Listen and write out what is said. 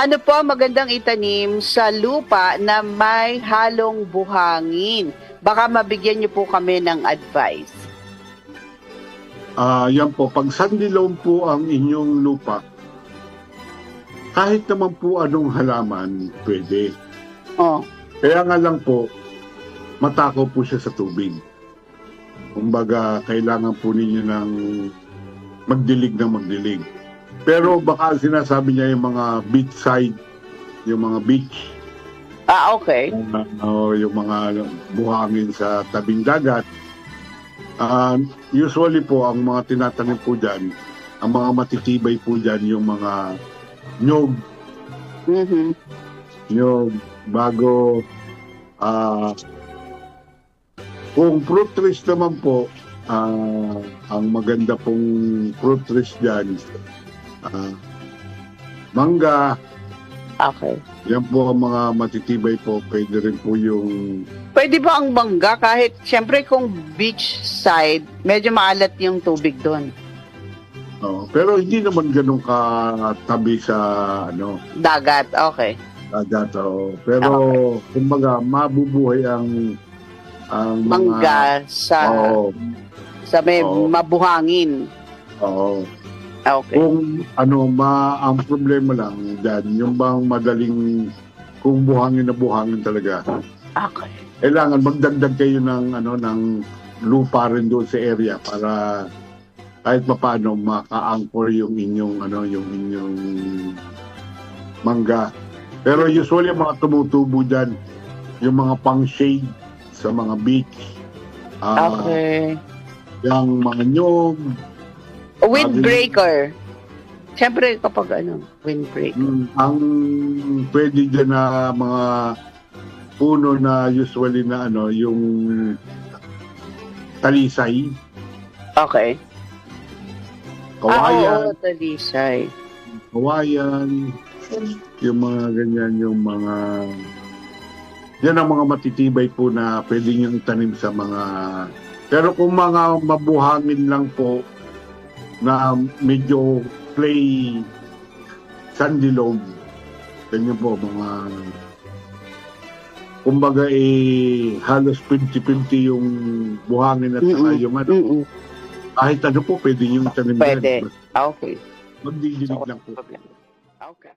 Ano po ang magandang itanim sa lupa na may halong buhangin? Baka mabigyan niyo po kami ng advice. Yan po, pag sandy loam po ang inyong lupa, kahit naman po anong halaman, pwede. Oh, Kaya nga lang po, matakaw po siya sa tubig. Kumbaga, kailangan po ninyo ng magdilig. Pero baka sinasabi niya yung mga beach side, yung mga beach, okay. o yung mga buhangin sa tabing dagat. Usually po, ang mga tinatanim po dyan, ang mga matitibay po dyan, yung mga nyog, Mhm. nyog, bago, kung fruit trees naman po, ang maganda pong fruit trees dyan, mangga, Okay. yan po ang mga matitibay po, pwede rin po yung Pwede ba ang mangga kahit, syempre kung beach side, medyo maalat yung tubig doon. pero hindi naman ganun katabi sa Dagat, okay. dagat. Pero kumbaga mabubuhay ang mga Mangga sa oo, may Oo. mabuhangin. oo. Okay. Kung ang problema lang diyan, yung bang madaling kung buhangin na buhangin talaga. Okay. Kailangan magdagdag kayo ng lupa rin doon sa area para kahit papaano maka-anchor yung inyong mangga. Pero usually ang mga tumutubo diyan, yung mga pang-shade sa mga beach. Okay. Yung mga nyog, Windbreaker. Siyempre kapag windbreaker. ang pwede dyan na mga puno na usually na yung talisay, Okay. kawayan, Oo, talisay. yung mga ganyan, yan ang mga matitibay po na pwede niyong itanim sa mga, pero kung mga mabuhangin lang po na medyo clay sandy loam, ganyan po mga kumbaga halos 50-50 yung buhangin at saka yung Mm-mm. kahit po pwede yung itanim Pwede. dyan. Okay. Magdidilig lang po. Okay.